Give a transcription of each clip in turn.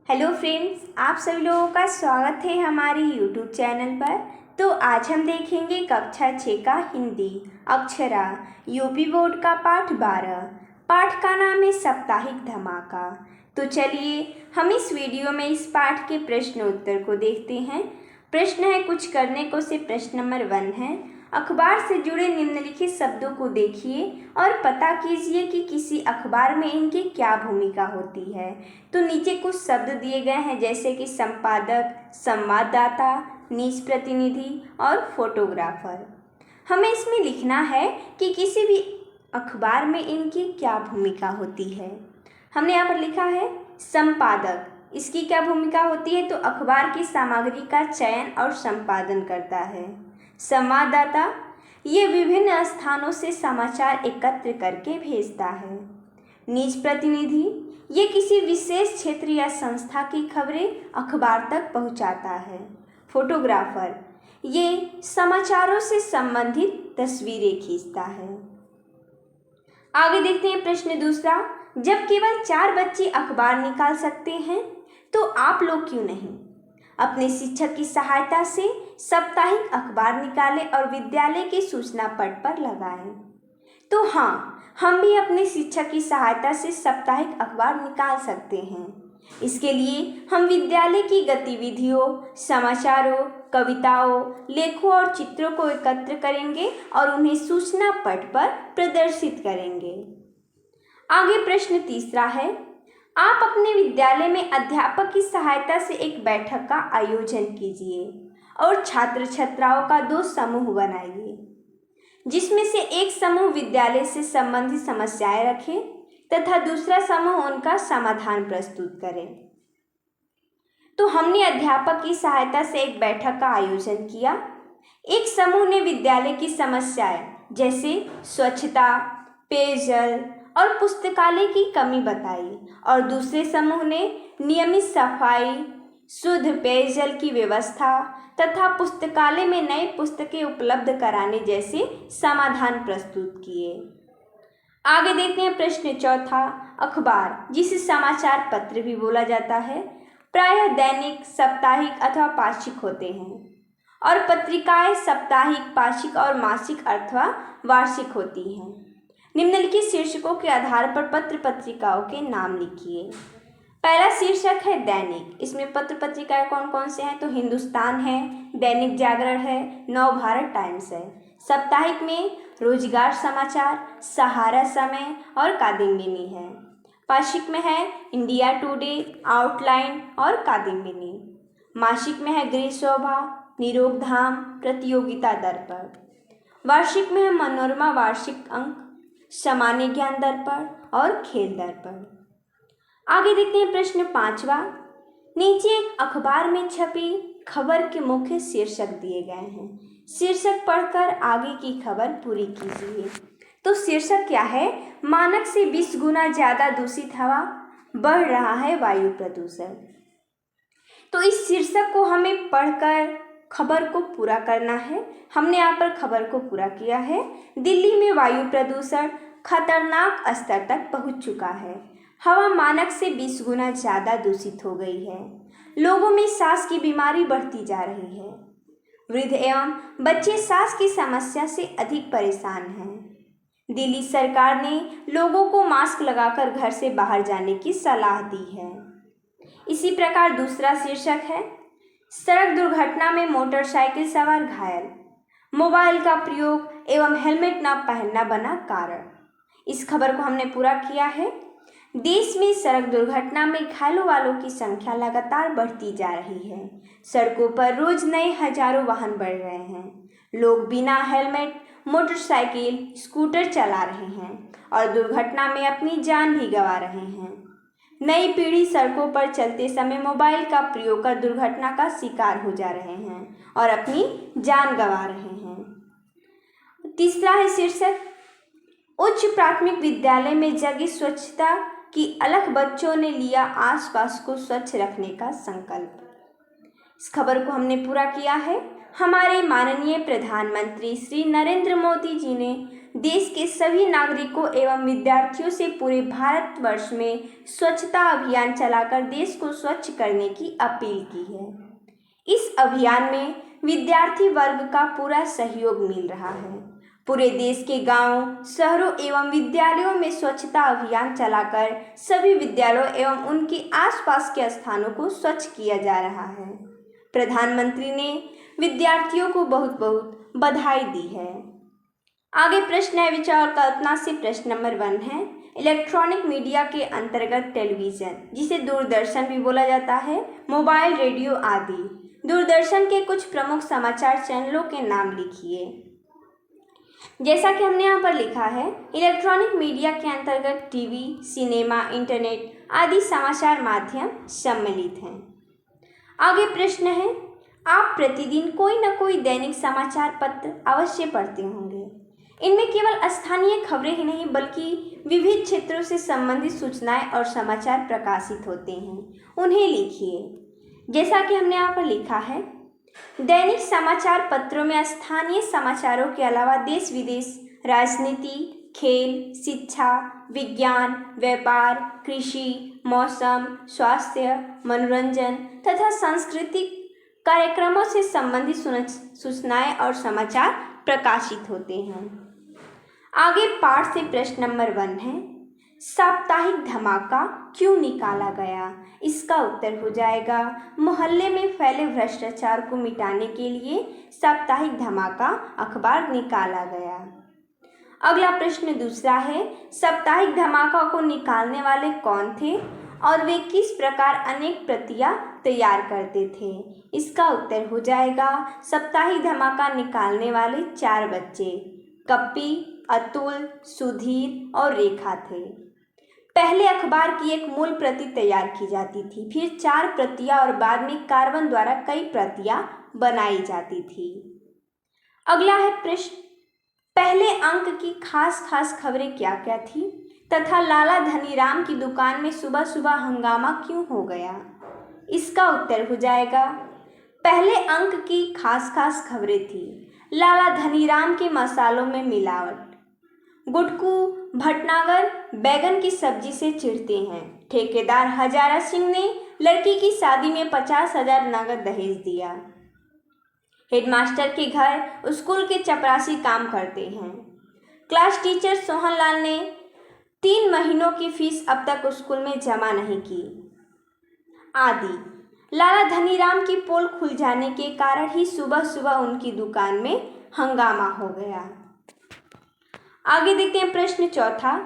Hello friends, आप सभी लोगों का स्वागत है हमारे यूट्यूब चैनल पर। तो आज हम देखेंगे कक्षा 6 का हिंदी अक्षरा यूपी बोर्ड का पाठ 12। पाठ का नाम है साप्ताहिक धमाका। तो चलिए हम इस वीडियो में इस पाठ के प्रश्न उत्तर को देखते हैं। प्रश्न है कुछ करने को से प्रश्न नंबर 1 है, अखबार से जुड़े निम्नलिखित शब्दों को देखिए और पता कीजिए कि किसी अखबार में इनकी क्या भूमिका होती है। तो नीचे कुछ शब्द दिए गए हैं जैसे कि संपादक, संवाददाता, निज प्रतिनिधि और फोटोग्राफर। हमें इसमें लिखना है कि किसी भी अखबार में इनकी क्या भूमिका होती है। हमने यहाँ पर लिखा है संपादक, इसकी क्या भूमिका होती है, तो अखबार की सामग्री का चयन और संपादन करता है। संवाददाता, ये विभिन्न स्थानों से समाचार एकत्र करके भेजता है। निज प्रतिनिधि, ये किसी विशेष क्षेत्र या संस्था की खबरें अखबार तक पहुंचाता है। फोटोग्राफर, ये समाचारों से संबंधित तस्वीरें खींचता है। आगे देखते हैं प्रश्न दूसरा, जब केवल 4 बच्चे अखबार निकाल सकते हैं तो आप लोग क्यों नहीं? अपने शिक्षक की सहायता से साप्ताहिक अखबार निकालें और विद्यालय के सूचना पट पर लगाएं। तो हाँ, हम भी अपने शिक्षक की सहायता से साप्ताहिक अखबार निकाल सकते हैं। इसके लिए हम विद्यालय की गतिविधियों, समाचारों, कविताओं, लेखों और चित्रों को एकत्र करेंगे और उन्हें सूचना पट पर प्रदर्शित करेंगे। आगे प्रश्न तीसरा है, आप अपने विद्यालय में अध्यापक की सहायता से एक बैठक का आयोजन कीजिए और छात्र छात्राओं का 2 समूह बनाइए, जिसमें से एक समूह विद्यालय से संबंधित समस्याएं रखे तथा दूसरा समूह उनका समाधान प्रस्तुत करे। तो हमने अध्यापक की सहायता से एक बैठक का आयोजन किया। एक समूह ने विद्यालय की समस्याएं जैसे स्वच्छता, पेयजल और पुस्तकालय की कमी बताई और दूसरे समूह ने नियमित सफाई, शुद्ध पेयजल की व्यवस्था तथा पुस्तकालय में नई पुस्तकें उपलब्ध कराने जैसे समाधान प्रस्तुत किए। आगे देखते हैं प्रश्न चौथा, अखबार, जिसे समाचार पत्र भी बोला जाता है, प्रायः दैनिक, साप्ताहिक अथवा पाक्षिक होते हैं और पत्रिकाएं साप्ताहिक, पाक्षिक और मासिक अथवा वार्षिक होती हैं। निम्नलिखित शीर्षकों के आधार पर पत्र पत्रिकाओं के नाम लिखिए। पहला शीर्षक है दैनिक। इसमें पत्र पत्रिकाएं कौन कौन से हैं, तो हिंदुस्तान है, दैनिक जागरण है, नव भारत टाइम्स है। साप्ताहिक में रोजगार समाचार, सहारा समय और कादिम्बिनी है। पाक्षिक में है इंडिया टुडे, आउटलाइन और कादिम्बिनी। मासिक में है गृह शोभा, निरोग धाम, प्रतियोगिता दर्पण। वार्षिक में है मनोरमा वार्षिक अंक, सामान्य ज्ञान दर्पण और खेल दर्पण। आगे देखते हैं प्रश्न 5वां, नीचे एक अखबार में छपी खबर के मुख्य शीर्षक दिए गए हैं। शीर्षक पढ़कर आगे की खबर पूरी कीजिए। तो शीर्षक क्या है, मानक से 20 गुना ज्यादा दूषित हवा, बढ़ रहा है वायु प्रदूषण। तो इस शीर्षक को हमें पढ़कर खबर को पूरा करना है। हमने यहाँ पर खबर को पूरा किया है। दिल्ली में वायु प्रदूषण खतरनाक स्तर तक पहुँच चुका है। हवा मानक से 20 गुना ज़्यादा दूषित हो गई है। लोगों में सांस की बीमारी बढ़ती जा रही है। वृद्ध एवं बच्चे सांस की समस्या से अधिक परेशान हैं। दिल्ली सरकार ने लोगों को मास्क लगाकर घर से बाहर जाने की सलाह दी है। इसी प्रकार दूसरा शीर्षक है, सड़क दुर्घटना में मोटरसाइकिल सवार घायल, मोबाइल का प्रयोग एवं हेलमेट न पहनना बना कारण। इस खबर को हमने पूरा किया है। देश में सड़क दुर्घटना में घायलों वालों की संख्या लगातार बढ़ती जा रही है। सड़कों पर रोज नए हजारों वाहन बढ़ रहे हैं। लोग बिना हेलमेट मोटरसाइकिल, स्कूटर चला रहे हैं और दुर्घटना में अपनी जान भी गंवा रहे हैं। नई पीढ़ी सड़कों पर चलते समय मोबाइल का प्रयोग कर दुर्घटना का शिकार हो जा रहे हैं और अपनी जान गंवा रहे हैं। तीसरा है शीर्षक, उच्च प्राथमिक विद्यालय में जगी स्वच्छता की अलख, बच्चों ने लिया आसपास को स्वच्छ रखने का संकल्प। इस खबर को हमने पूरा किया है। हमारे माननीय प्रधानमंत्री श्री नरेंद्र मोदी जी ने देश के सभी नागरिकों एवं विद्यार्थियों से पूरे भारतवर्ष में स्वच्छता अभियान चलाकर देश को स्वच्छ करने की अपील की है। इस अभियान में विद्यार्थी वर्ग का पूरा सहयोग मिल रहा है। पूरे देश के गांवों, शहरों एवं विद्यालयों में स्वच्छता अभियान चलाकर सभी विद्यालयों एवं उनके आसपास के स्थानों को स्वच्छ किया जा रहा है। प्रधानमंत्री ने विद्यार्थियों को बहुत बहुत बधाई दी है। आगे प्रश्न है विचार और कल्पना से। प्रश्न नंबर 1 है, इलेक्ट्रॉनिक मीडिया के अंतर्गत टेलीविज़न, जिसे दूरदर्शन भी बोला जाता है, मोबाइल, रेडियो आदि दूरदर्शन के कुछ प्रमुख समाचार चैनलों के नाम लिखिए। जैसा कि हमने यहाँ पर लिखा है, इलेक्ट्रॉनिक मीडिया के अंतर्गत टीवी, सिनेमा, इंटरनेट आदि समाचार माध्यम सम्मिलित हैं। आगे प्रश्न है, आप प्रतिदिन कोई न कोई दैनिक समाचार पत्र अवश्य पढ़ते होंगे। इनमें केवल स्थानीय खबरें ही नहीं बल्कि विविध क्षेत्रों से संबंधित सूचनाएं और समाचार प्रकाशित होते हैं, उन्हें लिखिए। जैसा कि हमने यहाँ पर लिखा है, दैनिक समाचार पत्रों में स्थानीय समाचारों के अलावा देश विदेश, राजनीति, खेल, शिक्षा, विज्ञान, व्यापार, कृषि, मौसम, स्वास्थ्य, मनोरंजन तथा सांस्कृतिक कार्यक्रमों से संबंधित सूचनाएं और समाचार प्रकाशित होते हैं। आगे पाठ से प्रश्न नंबर 1 है, साप्ताहिक धमाका क्यों निकाला गया? इसका उत्तर हो जाएगा, मोहल्ले में फैले भ्रष्टाचार को मिटाने के लिए साप्ताहिक धमाका अखबार निकाला गया। अगला प्रश्न दूसरा है, साप्ताहिक धमाका को निकालने वाले कौन थे और वे किस प्रकार अनेक प्रतियां तैयार करते थे? इसका उत्तर हो जाएगा, साप्ताहिक धमाका निकालने वाले 4 बच्चे कप्पी, अतुल, सुधीर और रेखा थे। पहले अखबार की एक मूल प्रति तैयार की जाती थी, फिर 4 प्रतियां और बाद में कार्बन द्वारा कई प्रतियां बनाई जाती थी। अगला है प्रश्न, पहले अंक की खास खास खबरें क्या क्या थी तथा लाला धनीराम की दुकान में सुबह सुबह हंगामा क्यों हो गया? इसका उत्तर हो जाएगा, पहले अंक की खास खास खबरें थी, लाला धनीराम के मसालों में मिलावट, गुटकू भटनागर बैगन की सब्जी से चिढ़ते हैं, ठेकेदार हजारा सिंह ने लड़की की शादी में 50,000 नगद दहेज दिया, हेडमास्टर के घर स्कूल के चपरासी काम करते हैं, क्लास टीचर सोहनलाल ने 3 महीनों की फीस अब तक स्कूल में जमा नहीं की आदि। लाला धनीराम की पोल खुल जाने के कारण ही सुबह सुबह उनकी दुकान में हंगामा हो गया। आगे देखते हैं प्रश्न चौथा,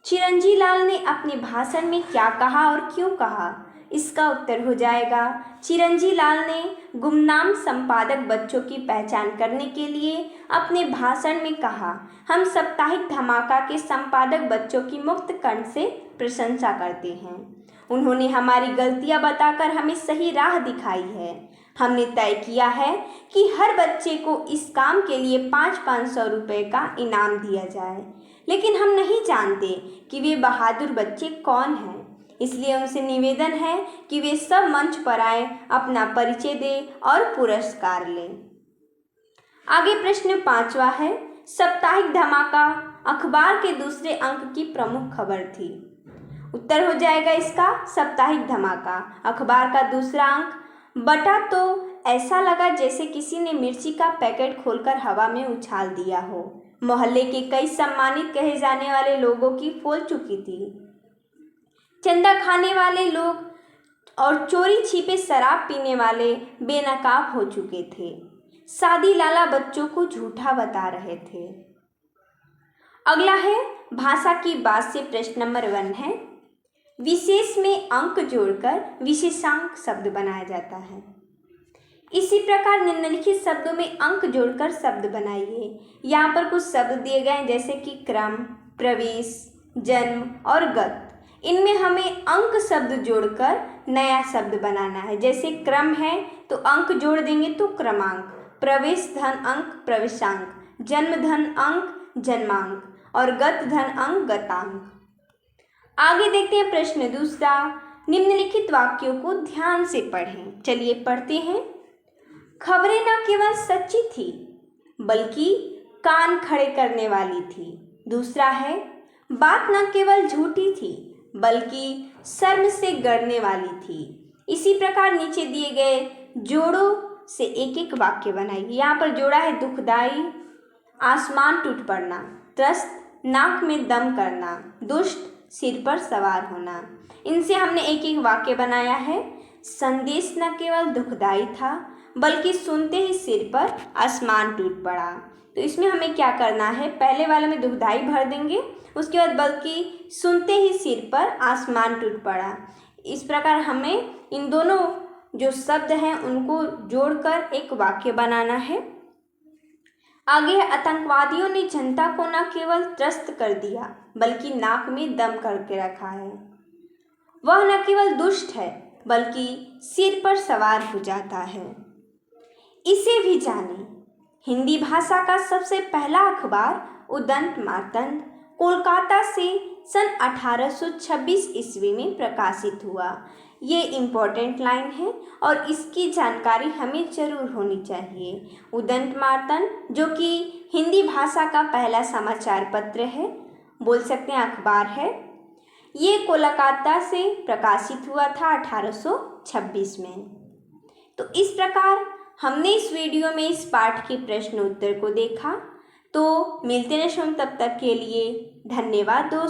चिरंजी लाल ने अपने भाषण में क्या कहा और क्यों कहा? इसका उत्तर हो जाएगा, चिरंजी लाल ने गुमनाम संपादक बच्चों की पहचान करने के लिए अपने भाषण में कहा, हम साप्ताहिक धमाका के संपादक बच्चों की मुक्त कंठ से प्रशंसा करते हैं। उन्होंने हमारी गलतियां बताकर हमें सही राह दिखाई है। हमने तय किया है कि हर बच्चे को इस काम के लिए 500 रुपये का इनाम दिया जाए, लेकिन हम नहीं जानते कि वे बहादुर बच्चे कौन हैं, इसलिए उनसे निवेदन है कि वे सब मंच पर आए, अपना परिचय दें और पुरस्कार लें। आगे प्रश्न 5वां है, साप्ताहिक धमाका अखबार के दूसरे अंक की प्रमुख खबर थी। उत्तर हो जाएगा इसका, साप्ताहिक धमाका अखबार का दूसरा अंक बटा तो ऐसा लगा जैसे किसी ने मिर्ची का पैकेट खोलकर हवा में उछाल दिया हो। मोहल्ले के कई सम्मानित कहे जाने वाले लोगों की फूल चुकी थी। चंदा खाने वाले लोग और चोरी छिपे शराब पीने वाले बेनकाब हो चुके थे। सादी लाला बच्चों को झूठा बता रहे थे। अगला है भाषा की बात से प्रश्न नंबर 1 है, विशेष में अंक जोड़कर विशेषांक शब्द बनाया जाता है। इसी प्रकार निम्नलिखित शब्दों में अंक जोड़कर शब्द बनाइए। यहाँ पर कुछ शब्द दिए गए हैं जैसे कि क्रम, प्रवेश, जन्म और गत। इनमें हमें अंक शब्द जोड़कर नया शब्द बनाना है। जैसे क्रम है तो अंक जोड़ देंगे तो क्रमांक, प्रवेश धन अंक प्रवेशांक, जन्म धन अंक जन्मांक और गत धन अंक गतांक। आगे देखते हैं प्रश्न दूसरा, निम्नलिखित वाक्यों को ध्यान से पढ़ें। चलिए पढ़ते हैं। खबरें न केवल सच्ची थी बल्कि कान खड़े करने वाली थी। दूसरा है, बात न केवल झूठी थी बल्कि शर्म से गड़ने वाली थी। इसी प्रकार नीचे दिए गए जोड़ों से एक एक वाक्य बनाइए। यहाँ पर जोड़ा है दुखदाई, आसमान टूट पड़ना, त्रस्त, नाक में दम करना, दुष्ट, सिर पर सवार होना। इनसे हमने एक एक वाक्य बनाया है। संदेश न केवल दुखदाई था बल्कि सुनते ही सिर पर आसमान टूट पड़ा। तो इसमें हमें क्या करना है, पहले वाले में दुखदाई भर देंगे, उसके बाद बल्कि सुनते ही सिर पर आसमान टूट पड़ा। इस प्रकार हमें इन दोनों जो शब्द हैं उनको जोड़कर एक वाक्य बनाना है। आगे आतंकवादियों ने जनता को न केवल त्रस्त कर दिया बल्कि नाक में दम करके रखा है। वह न केवल दुष्ट है बल्कि सिर पर सवार हो जाता है। इसे भी जाने। हिंदी भाषा का सबसे पहला अखबार उदंत मार्तंड कोलकाता से सन 1826 ईस्वी में प्रकाशित हुआ। ये इम्पोर्टेंट लाइन है और इसकी जानकारी हमें जरूर होनी चाहिए। उदंत मार्तंड जो कि हिंदी भाषा का पहला समाचार पत्र है, बोल सकते हैं अखबार है, ये कोलकाता से प्रकाशित हुआ था 1826 में। तो इस प्रकार हमने इस वीडियो में इस पाठ के प्रश्न उत्तर को देखा। तो मिलते हैं तब तक के लिए धन्यवाद दोस्तों।